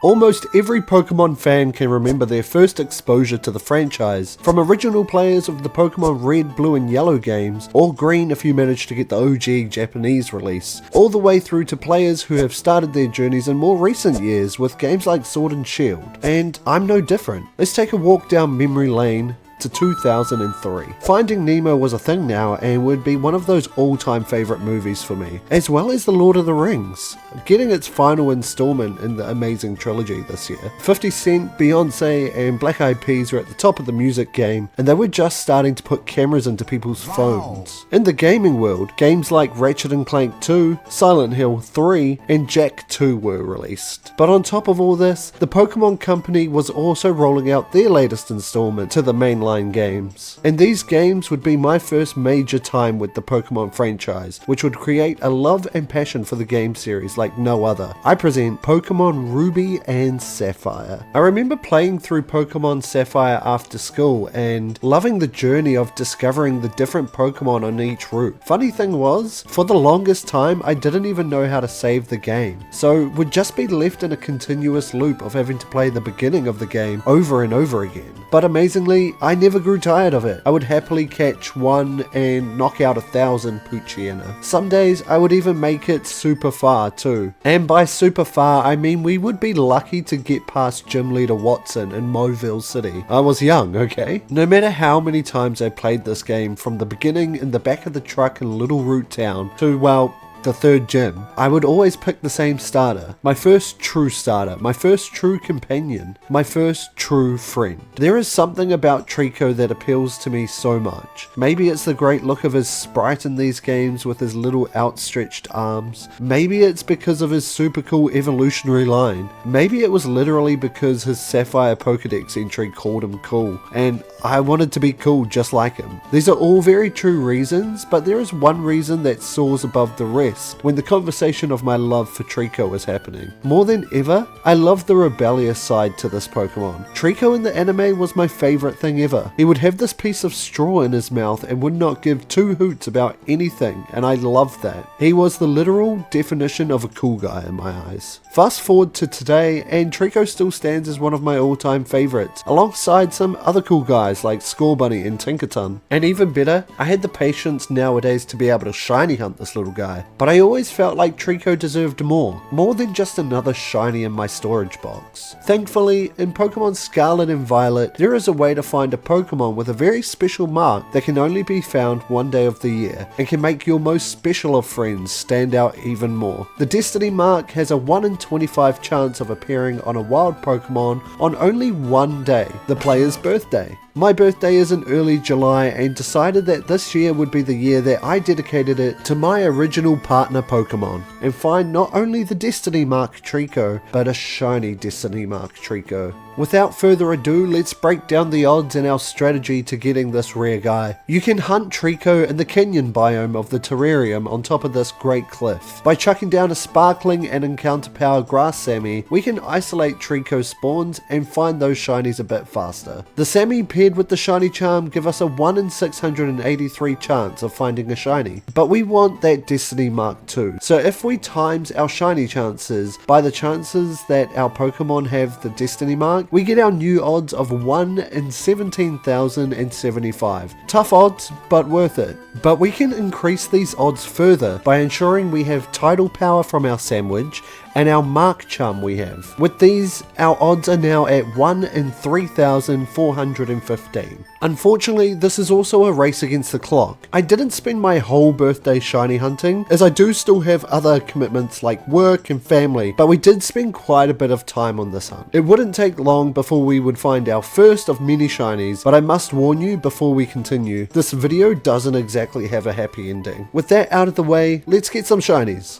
Almost every Pokemon fan can remember their first exposure to the franchise, from original players of the Pokemon Red, Blue and Yellow games, or Green if you managed to get the OG Japanese release, all the way through to players who have started their journeys in more recent years with games like Sword and Shield. And I'm no different. Let's take a walk down memory lane to 2003. Finding Nemo was a thing now and would be one of those all-time favourite movies for me, as well as The Lord of the Rings, getting its final installment in the amazing trilogy this year. 50 Cent, Beyonce and Black Eyed Peas were at the top of the music game, and they were just starting to put cameras into people's phones. In the gaming world, games like Ratchet & Clank 2, Silent Hill 3 and Jak 2 were released. But on top of all this, the Pokemon Company was also rolling out their latest installment to the mainline games. And these games would be my first major time with the Pokemon franchise, which would create a love and passion for the game series like no other. I present Pokemon Ruby and Sapphire. I remember playing through Pokemon Sapphire after school and loving the journey of discovering the different Pokemon on each route. Funny thing was, for the longest time I didn't even know how to save the game, so would just be left in a continuous loop of having to play the beginning of the game over and over again. But amazingly, I never grew tired of it. I would happily catch one and knock out 1,000 Poochyena. Some days I would even make it super far too. And by super far I mean we would be lucky to get past Gym Leader Watson in Mojoville City. I was young, okay? No matter how many times I played this game, from the beginning in the back of the truck in Little Root Town to, well, the third gym, I would always pick the same starter. My first true starter, my first true companion, my first true friend. There is something about Trico that appeals to me so much. Maybe it's the great look of his sprite in these games with his little outstretched arms. Maybe it's because of his super cool evolutionary line. Maybe it was literally because his Sapphire Pokedex entry called him cool, and I wanted to be cool just like him. These are all very true reasons, but there is one reason that soars above the rest when the conversation of my love for Trico is happening. More than ever, I love the rebellious side to this Pokemon. Trico in the anime was my favourite thing ever. He would have this piece of straw in his mouth and would not give two hoots about anything, and I loved that. He was the literal definition of a cool guy in my eyes. Fast forward to today, and Trico still stands as one of my all-time favourites, alongside some other cool guys like Scorbunny and Tinkerton. And even better, I had the patience nowadays to be able to shiny hunt this little guy. But I always felt like Trico deserved more than just another shiny in my storage box. Thankfully, in Pokemon Scarlet and Violet, there is a way to find a Pokemon with a very special mark that can only be found one day of the year, and can make your most special of friends stand out even more. The Destiny mark has a 1 in 25 chance of appearing on a wild Pokemon on only one day, the player's birthday. My birthday is in early July, and decided that this year would be the year that I dedicated it to my original partner Pokemon, and find not only the Destiny Mark Trico, but a shiny Destiny Mark Trico. Without further ado, let's break down the odds and our strategy to getting this rare guy. You can hunt Trico in the canyon biome of the terrarium on top of this great cliff. By chucking down a sparkling and encounter power grass Sammy, we can isolate Trico spawns and find those shinies a bit faster. The Sammy paired with the shiny charm give us a 1 in 683 chance of finding a shiny, but we want that Destiny Mark too. So if we times our shiny chances by the chances that our Pokemon have the Destiny Mark, we get our new odds of 1 in 17,075. Tough odds, but worth it. But we can increase these odds further by ensuring we have tidal power from our sandwich and our mark charm we have. With these, our odds are now at 1 in 3,415. Unfortunately, this is also a race against the clock. I didn't spend my whole birthday shiny hunting, as I do still have other commitments like work and family, but we did spend quite a bit of time on this hunt. It wouldn't take long before we would find our first of many shinies, but I must warn you before we continue, this video doesn't exactly have a happy ending. With that out of the way, let's get some shinies.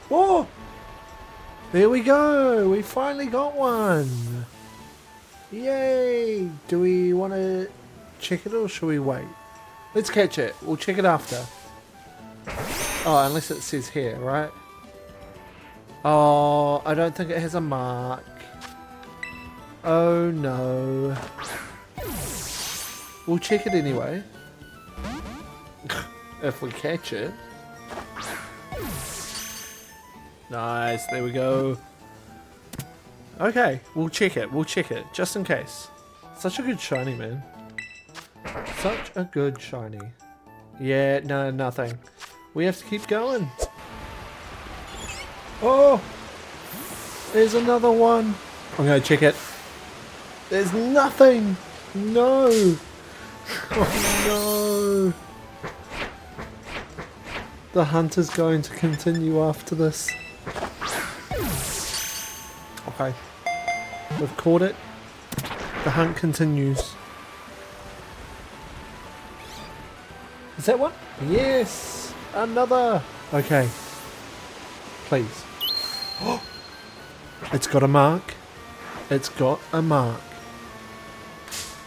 Whoa! There we go, we finally got one. Yay! Do we want to check it or should we wait? Let's catch it, we'll check it after. Oh, unless it says here, right? Oh, I don't think it has a mark. Oh no. We'll check it anyway. If we catch it. Nice, there we go. Okay, we'll check it. We'll check it, just in case. Such a good shiny, man. Such a good shiny. Yeah, no, nothing. We have to keep going. Oh! There's another one. I'm gonna check it. There's nothing! No! Oh no! The hunt is going to continue after this. Okay. We've caught it. The hunt continues. Is that one? Yes! Another! Okay. Please. It's got a mark. It's got a mark.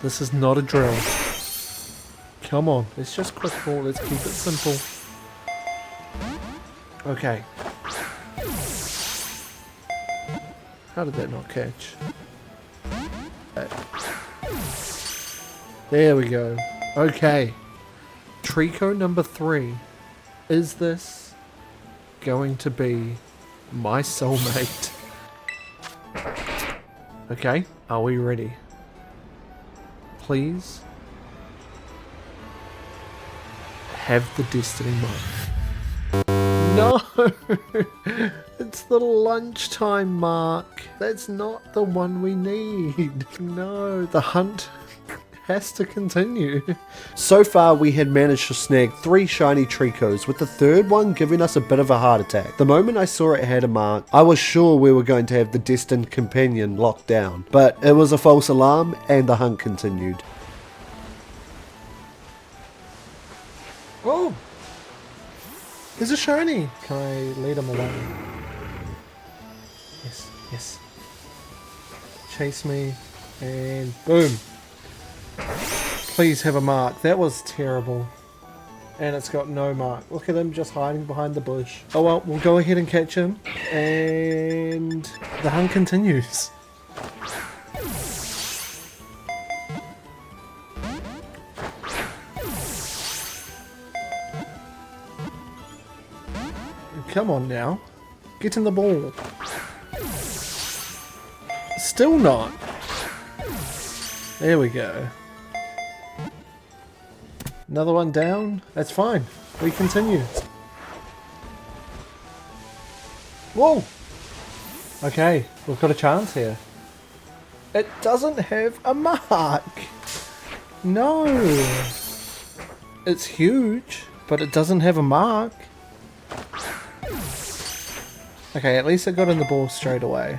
This is not a drill. Come on, let's just quick ball. Let's keep it simple. Okay. How did that not catch? There we go. Okay. Trico number 3. Is this going to be my soulmate? Okay, are we ready? Please have the destiny mark. No! It's the lunchtime mark. That's not the one we need. No, the hunt has to continue. So far we had managed to snag 3 shiny Tricos, with the third one giving us a bit of a heart attack. The moment I saw it had a mark, I was sure we were going to have the destined companion locked down, but it was a false alarm and the hunt continued. Oh! There's a shiny! Can I lead him away? Yes, yes. Chase me, and boom! Please have a mark. That was terrible. And it's got no mark. Look at him just hiding behind the bush. Oh well, we'll go ahead and catch him. And the hunt continues. Come on now. Get in the ball. Still not. There we go. Another one down. That's fine. We continue. Whoa! Okay, we've got a chance here. It doesn't have a mark. No. It's huge, but it doesn't have a mark. Okay, at least I got in the ball straight away.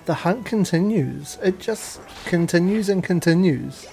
The hunt continues. It just continues and continues.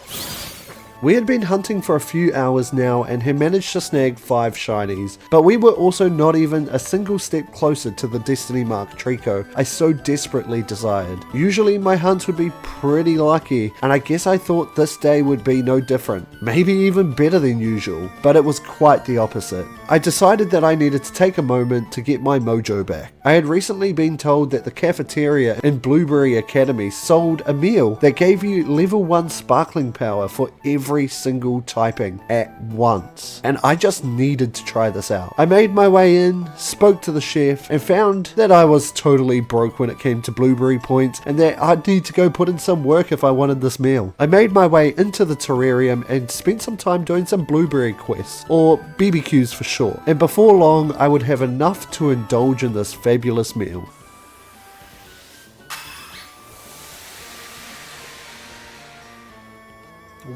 We had been hunting for a few hours now and had managed to snag 5 shinies, but we were also not even a single step closer to the Destiny Mark Trico I so desperately desired. Usually my hunts would be pretty lucky, and I guess I thought this day would be no different, maybe even better than usual, but it was quite the opposite. I decided that I needed to take a moment to get my mojo back. I had recently been told that the cafeteria in Blueberry Academy sold a meal that gave you level 1 sparkling power for every single typing at once, and I just needed to try this out. I made my way in, spoke to the chef, and found that I was totally broke when it came to blueberry points and that I'd need to go put in some work if I wanted this meal. I made my way into the terrarium and spent some time doing some blueberry quests, or BBQs for short, and before long I would have enough to indulge in this fabulous meal.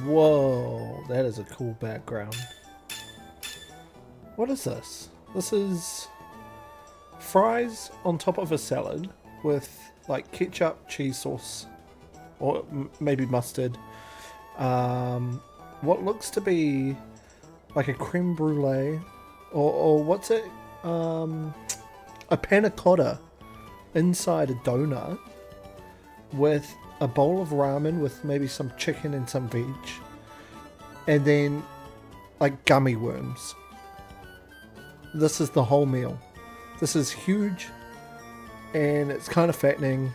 Whoa, that is a cool background. What is this? This is fries on top of a salad with like ketchup, cheese sauce, or maybe mustard. What looks to be like a creme brulee, or what's it? A panna cotta inside a donut with a bowl of ramen with maybe some chicken and some veg, and then like gummy worms. This is the whole meal. This is huge, and it's kind of fattening,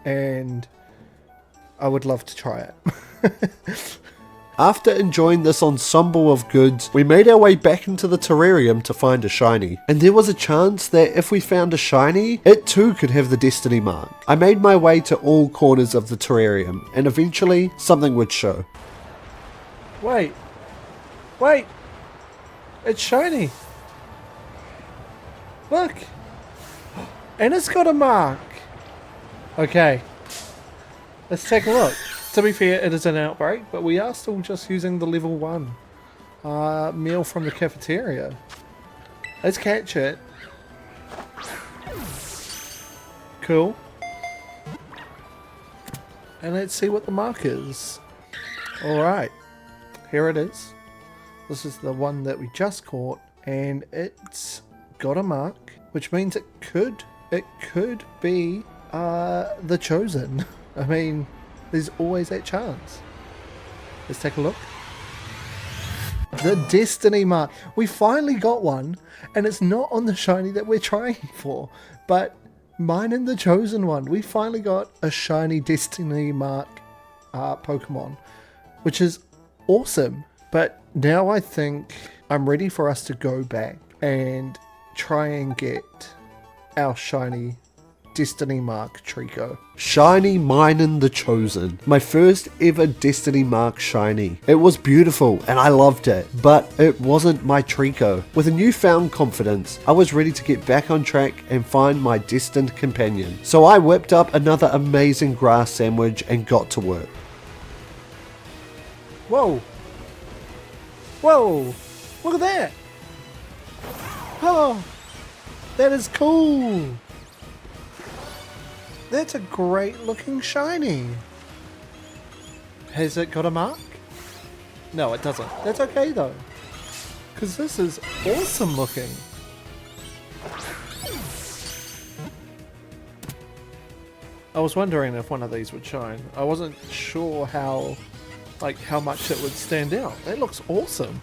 and I would love to try it. After enjoying this ensemble of goods, we made our way back into the terrarium to find a shiny. And there was a chance that if we found a shiny, it too could have the destiny mark. I made my way to all corners of the terrarium, and eventually something would show. Wait, it's shiny. Look, and it's got a mark. Okay, let's take a look. To be fair, it is an outbreak, but we are still just using the level 1 meal from the cafeteria. Let's catch it. Cool. And let's see what the mark is. Alright, here it is. This is the one that we just caught, and it's got a mark, which means it could be the chosen. I mean, there's always that chance. Let's take a look. The destiny mark. We finally got one, and it's not on the shiny that we're trying for, but mine and the chosen one. We finally got a shiny destiny mark Pokemon, which is awesome. But now I think I'm ready for us to go back and try and get our shiny destiny mark Trico. Shiny Minun the Chosen. My first ever destiny mark shiny. It was beautiful and I loved it, but it wasn't my Trico. With a newfound confidence, I was ready to get back on track and find my destined companion. So I whipped up another amazing grass sandwich and got to work. Whoa! Whoa! Look at that! Oh! That is cool! That's a great looking shiny! Has it got a mark? No, it doesn't. That's okay though, because this is awesome looking. I was wondering if one of these would shine. I wasn't sure how much it would stand out. That looks awesome.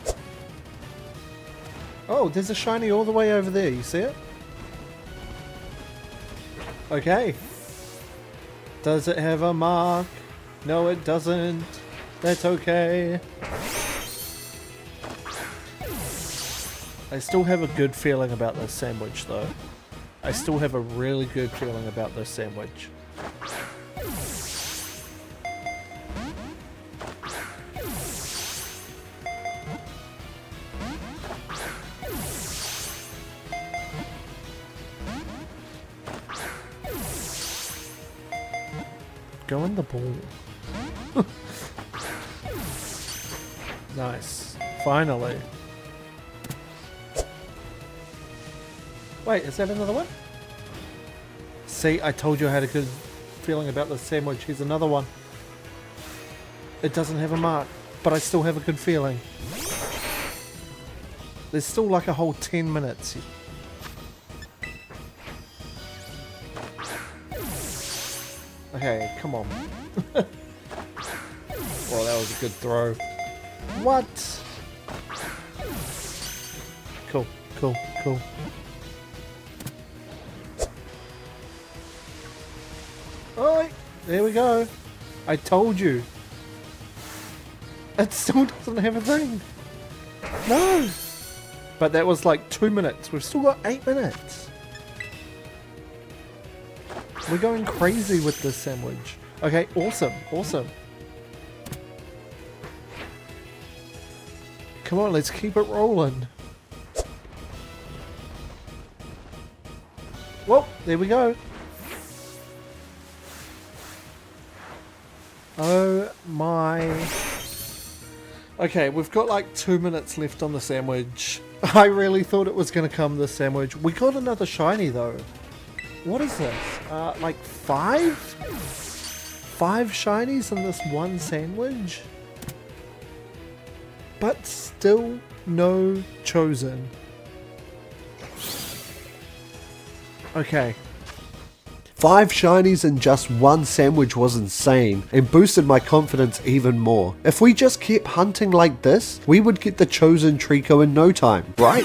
Oh, there's a shiny all the way over there. You see it? Okay. Does it have a mark? No, it doesn't. That's okay. I still have a good feeling about this sandwich though. I still have a really good feeling about this sandwich. Go in the ball. Nice. Finally. Wait, is that another one? See, I told you I had a good feeling about this sandwich. Here's another one. It doesn't have a mark, but I still have a good feeling. There's still like a whole 10 minutes. Okay, come on. Well, that was a good throw. What? Cool, cool, cool. Alright, there we go. I told you. It still doesn't have a thing. No. But that was like 2 minutes. We've still got 8 minutes. We're going crazy with this sandwich. Okay, awesome, awesome. Come on, let's keep it rolling. Well, there we go. Oh my. Okay, we've got like 2 minutes left on the sandwich. I really thought it was going to come this sandwich. We got another shiny though. What is this? Like 5? 5 shinies in this one sandwich? But still no chosen. Okay. 5 shinies in just one sandwich was insane and boosted my confidence even more. If we just kept hunting like this, we would get the chosen Trico in no time, right?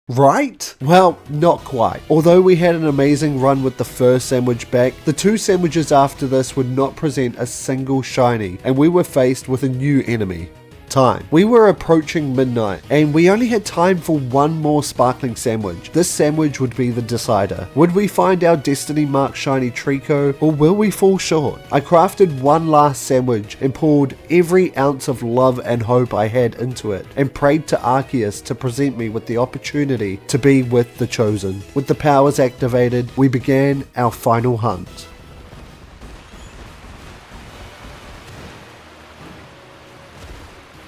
Right? Well, not quite. Although we had an amazing run with the first sandwich back, the 2 sandwiches after this would not present a single shiny, and we were faced with a new enemy. time. We were approaching midnight and we only had time for one more sparkling sandwich. This sandwich would be the decider. Would we find our Destiny Mark Shiny Trico or will we fall short? I crafted one last sandwich and poured every ounce of love and hope I had into it and prayed to Arceus to present me with the opportunity to be with the Chosen. With the powers activated, we began our final hunt.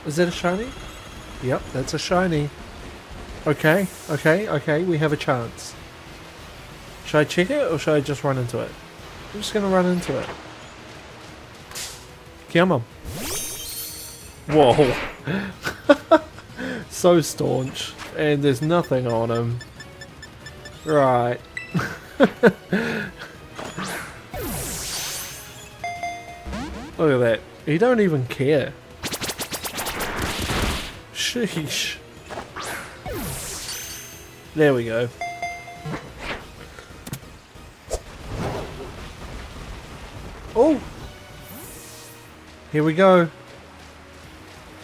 Is that a shiny? Yep, that's a shiny. Okay, we have a chance. Should I check it or should I just run into it? I'm just gonna run into it. Come on. Whoa. So staunch. And there's nothing on him. Right. Look at that. He don't even care. Sheesh. There we go. Oh! Here we go.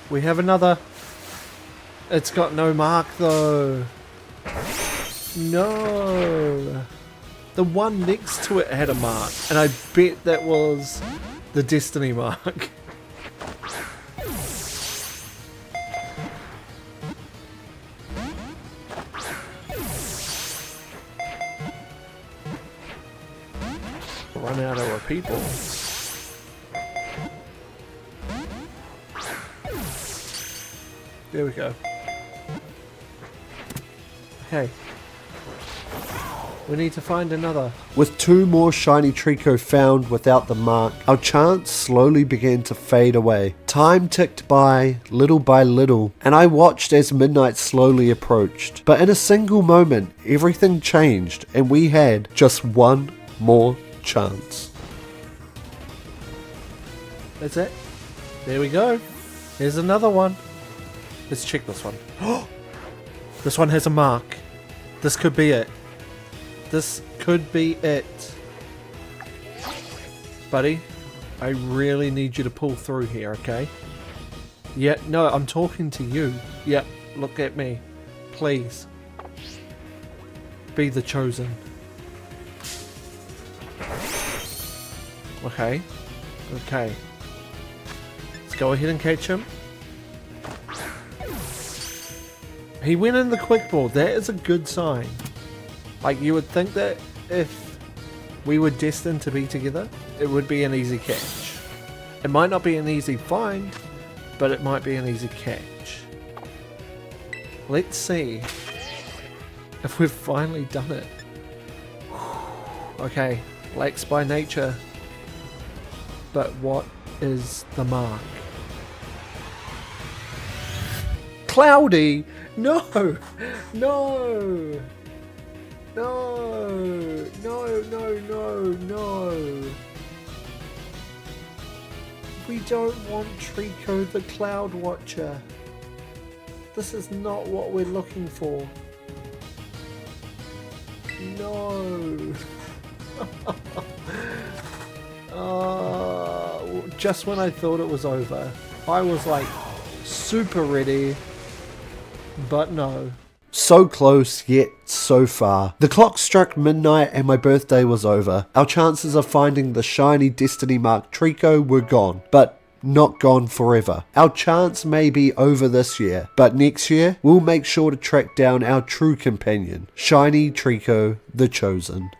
We have another. It's got no mark though. No. The one next to it had a mark. And I bet that was the Destiny mark. Run out of our people. There we go. Okay. We need to find another. With two more shiny Trico found without the mark, our chance slowly began to fade away. Time ticked by little, and I watched as midnight slowly approached. But in a single moment, everything changed and we had just one more chance. That's it. There we go. Here's another one. Let's check this one. This one has a mark. This could be it. This could be it. Buddy, I really need you to pull through here, okay? Yeah, no, I'm talking to you. Yeah, look at me. Please. Be the chosen. Okay. Okay. Let's go ahead and catch him. He went in the quick ball. That is a good sign. Like, you would think that if we were destined to be together, it would be an easy catch. It might not be an easy find, but it might be an easy catch. Let's see if we've finally done it. Okay, lakes by nature. But what is the mark? Cloudy! No! No! No! No, no, no, no! We don't want Trico the Cloud Watcher. This is not what we're looking for. No! Just when I thought it was over, I was like super ready, but no. So close, yet so far. The clock struck midnight and my birthday was over. Our chances of finding the shiny Destiny Mark Trico were gone, but not gone forever. Our chance may be over this year, but next year we'll make sure to track down our true companion, Shiny Trico the Chosen.